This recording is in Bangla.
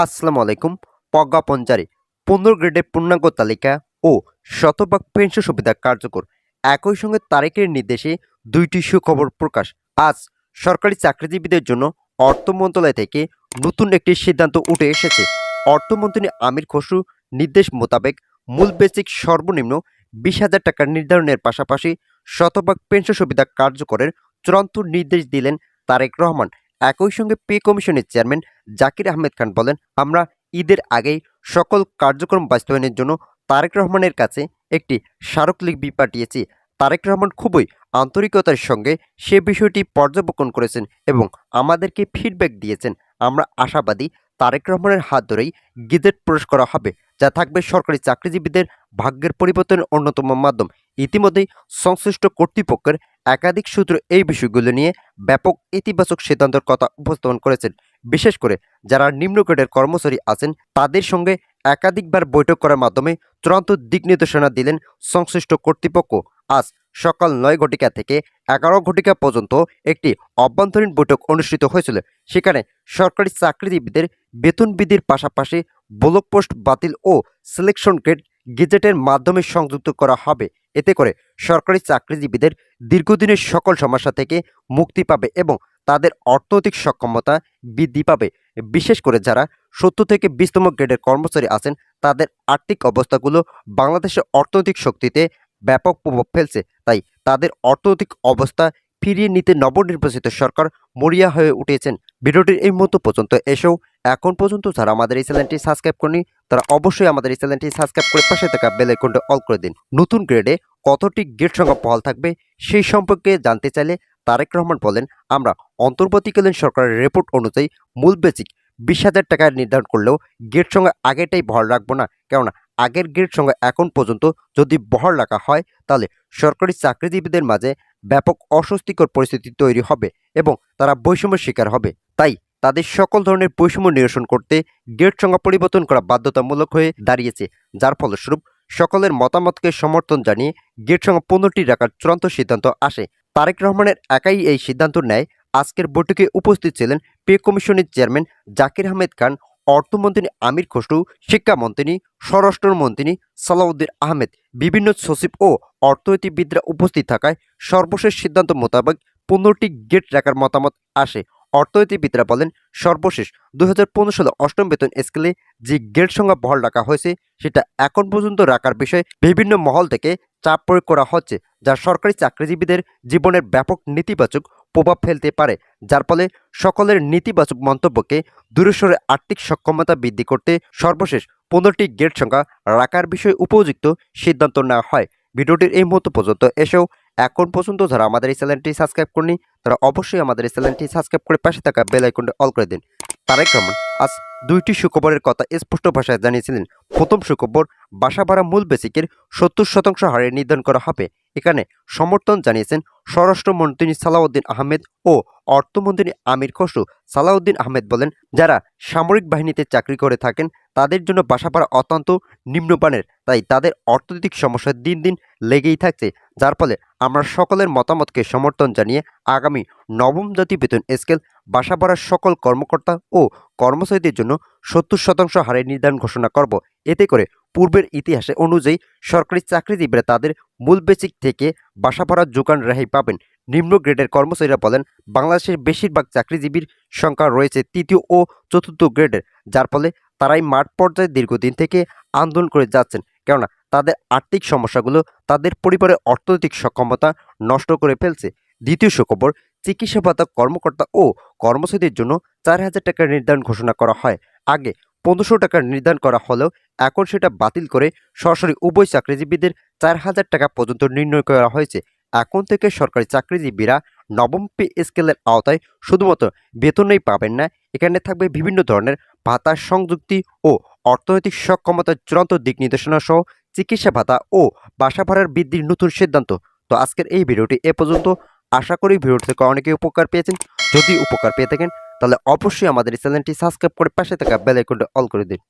আসসালামু আলাইকুম। প্রজ্ঞাপন জারি ১৫ গ্রেডের পূর্ণাঙ্গ তালিকা ও শতভাগ পেনশন সুবিধা কার্যকর। একই সঙ্গে তারেকের নির্দেশে দুইটি সুখবর প্রকাশ। আজ সরকারি চাকরিজীবীদের জন্য অর্থ মন্ত্রণালয় থেকে নতুন একটি সিদ্ধান্ত উঠে এসেছে। অর্থমন্ত্রী আমির খসরু নির্দেশ মোতাবেক মূল বেসিক সর্বনিম্ন ২০,০০০ টাকা নির্ধারণের পাশাপাশি শতভাগ পেনশন সুবিধা কার্যকরের চূড়ান্ত নির্দেশ দিলেন তারেক রহমান। একই সঙ্গে পে কমিশনের চেয়ারম্যান জাকির আহমেদ খান বলেন, আমরা ঈদের আগেই সকল কার্যক্রম বাস্তবায়নের জন্য তারেক রহমানের কাছে একটি স্মারকলিপি পাঠিয়েছি। তারেক রহমান খুবই আন্তরিকতার সঙ্গে সে বিষয়টি পর্যবেক্ষণ করেছেন এবং আমাদেরকে ফিডব্যাক দিয়েছেন। আমরা আশাবাদী তারেক রহমানের হাত ধরেই গেজেট প্রকাশ করা হবে, যা থাকবে সরকারি চাকরিজীবীদের ভাগ্যের পরিবর্তনের অন্যতম মাধ্যম। ইতিমধ্যেই সংশ্লিষ্ট কর্তৃপক্ষের একাধিক সূত্র এই বিষয়গুলো নিয়ে ব্যাপক ইতিবাচক সিদ্ধান্তের কথা উপস্থাপন করেছেন। বিশেষ করে যারা নিম্ন গ্রেডের কর্মচারী আছেন তাদের সঙ্গে একাধিকবার বৈঠক করার মাধ্যমে চূড়ান্ত দিক নির্দেশনা দিলেন সংশ্লিষ্ট কর্তৃপক্ষ। আজ সকাল ৯ ঘটিকা থেকে ১১ ঘটিকা পর্যন্ত একটি অভ্যন্তরীণ বৈঠক অনুষ্ঠিত হয়েছিল। সেখানে সরকারি চাকরিজীবীদের বেতন বৃদ্ধির পাশাপাশি ব্লক পোস্ট বাতিল ও সিলেকশন গ্রেড গেজেটের মাধ্যমে সংযুক্ত করা হবে। এতে করে সরকারি চাকরিজীবীদের দীর্ঘদিনের সকল সমস্যা থেকে মুক্তি পাবে এবং তাদের অর্থনৈতিক সক্ষমতা বৃদ্ধি পাবে। বিশেষ করে যারা ৭০ থেকে ২০তম গ্রেডের কর্মচারী আছেন তাদের আর্থিক অবস্থাগুলো বাংলাদেশের অর্থনৈতিক শক্তিতে ব্যাপক প্রভাব ফেলছে। তাই তাদের অর্থনৈতিক অবস্থা ফিরিয়ে নিতে নবনির্বাচিত সরকার মরিয়া হয়ে উঠেছেন। ভিডিওটির এই মুহূর্ত পর্যন্ত এসেও এখন পর্যন্ত যারা আমাদের এই চ্যানেলটি সাবস্ক্রাইব করেনি তারা অবশ্যই আমাদের এই চ্যানেলটি সাবস্ক্রাইব করে পাশে থাকা বেল আইকনটি অল করে দিন। নতুন গ্রেডে কতটি গেট সংখ্যা বহাল থাকবে সেই সম্পর্কে জানতে চাইলে তারেক রহমান বলেন, আমরা অন্তর্বর্তীকালীন সরকারের রিপোর্ট অনুযায়ী মূল বেসিক ২০,০০০ টাকা নির্ধারণ করলেও গেট সংখ্যা আগেটাই বহাল রাখবো না। কেননা আগের গেট সংখ্যা এখন পর্যন্ত যদি বহাল রাখা হয় তাহলে সরকারি চাকরিজীবীদের মাঝে ব্যাপক অস্বস্তিকর পরিস্থিতি তৈরি হবে এবং তারা বৈষম্যের শিকার হবে। তাই তাদের সকল ধরনের বৈষম্য নিরসন করতে গেট সংখ্যা পরিবর্তন করা বাধ্যতামূলক হয়ে দাঁড়িয়েছে, যার ফলস্বরূপ সকলের মতামতকে সমর্থন জানিয়ে গেট সংখ্যা ১৫টি রাখার চূড়ান্ত সিদ্ধান্ত আসে। তারেক রহমানের একাই এই সিদ্ধান্ত নেয়। আজকের বৈঠকে উপস্থিত ছিলেন পে কমিশনের চেয়ারম্যান জাকির আহমেদ খান, অর্থমন্ত্রী আমির খসরু, শিক্ষামন্ত্রী, স্বরাষ্ট্রমন্ত্রী সালাউদ্দিন আহমেদ, বিভিন্ন সচিব ও অর্থনীতিবিদরা উপস্থিত থাকায় সর্বশেষ সিদ্ধান্ত মোতাবেক ১৫টি গেট রাখার মতামত আসে। অর্থনীতিবিদরা বলেন, সর্বশেষ ২০১৫ সালে অষ্টম বেতন স্কেলে যে গেট সংখ্যা বহাল রাখা হয়েছে সেটা এখন পর্যন্ত রাখার বিষয়ে বিভিন্ন মহল থেকে চাপ প্রয়োগ করা হচ্ছে, যা সরকারি চাকরিজীবীদের জীবনের ব্যাপক নেতিবাচক প্রভাব ফেলতে পারে। যার ফলে সকলের নেতিবাচক মন্তব্যকে দূরে সরে আর্থিক সক্ষমতা বৃদ্ধি করতে সর্বশেষ ১৫টি গেট সংখ্যা রাখার বিষয়ে উপযুক্ত সিদ্ধান্ত নেওয়া হয়। ভিডিওটির এই মুহূর্ত পর্যন্ত এসেও এখন পর্যন্ত যারা আমাদের এই চ্যানেলটি সাবস্ক্রাইব করেনি তারা অবশ্যই আমাদের এই চ্যানেলটি সাবস্ক্রাইব করে পাশে থাকা বেল আইকনটি অল করে দিন। তারেক রহমান আজ দুইটি সুখবরের কথা স্পষ্ট ভাষায় জানিয়েছিলেন। প্রথম সুখবর, বাসা ভাড়া মূল বেসিকের ৭০% হারে নির্ধারণ করা হবে। এখানে সমর্থন জানিয়েছেন স্বরাষ্ট্রমন্ত্রী সালাউদ্দিন আহমেদ ও অর্থমন্ত্রী আমির খসরু। সালাউদ্দিন আহমেদ বলেন, যারা সামরিক বাহিনীতে চাকরি করে থাকেন তাদের জন্য বাসা ভাড়া অত্যন্ত নিম্নমানের, তাই তাদের অর্থনৈতিক সমস্যা দিন দিন লেগেই থাকছে। যার ফলে আমরা সকলের মতামতকে সমর্থন জানিয়ে আগামী নবম জাতীয় বেতন স্কেল বাসা ভাড়ার সকল কর্মকর্তা ও কর্মচারীদের জন্য ৭০% হারে নির্ধারণ ঘোষণা করব। এতে করে পূর্বের ইতিহাসে অনুযায়ী সরকারি চাকরিজীবীরা তাদের মূল বেসিক থেকে বাসা ভাড়ার যোগান রেহাই পাবেন। নিম্ন গ্রেডের কর্মচারীরা বলেন, বাংলাদেশের বেশিরভাগ চাকরিজীবীর সংখ্যা রয়েছে তৃতীয় ও চতুর্থ গ্রেডের, যার ফলে তারাই মাঠ পর্যায়ে দীর্ঘদিন থেকে আন্দোলন করে যাচ্ছেন। কেননা তাদের আর্থিক সমস্যাগুলো তাদের পরিবারের অর্থনৈতিক সক্ষমতা নষ্ট করে ফেলছে। দ্বিতীয় সুখবর, চিকিৎসা ভাতা কর্মকর্তা ও কর্মচারীদের জন্য ৪,০০০ টাকার নির্ধারণ ঘোষণা করা হয়। আগে ১৫০০ টাকার নির্ধারণ করা হলেও এখন সেটা বাতিল করে সরাসরি উভয় চাকরিজীবীদের ৪,০০০ টাকা পর্যন্ত নির্ণয় করা হয়েছে। এখন থেকে সরকারি চাকরিজীবীরা নবম পে স্কেলের আওতায় শুধুমাত্র বেতনই পাবেন না, এখানে থাকবে বিভিন্ন ধরনের ভাতা সংযুক্তি ও অর্থনৈতিক সক্ষমতার চূড়ান্ত দিক নির্দেশনা সহ চিকিৎসা ভাতা ও বাসা ভাড়ার বৃদ্ধির নতুন সিদ্ধান্ত। তো আজকের এই ভিডিওটি এ পর্যন্ত। আশা করি ভিডিওটি থেকে অনেকেই উপকার পেয়েছেন। যদি উপকার পেয়ে থাকেন তাহলে অবশ্যই আমাদের এই চ্যানেলটি সাবস্ক্রাইব করে পাশে থাকা বেল আইকনটি অল করে দিন।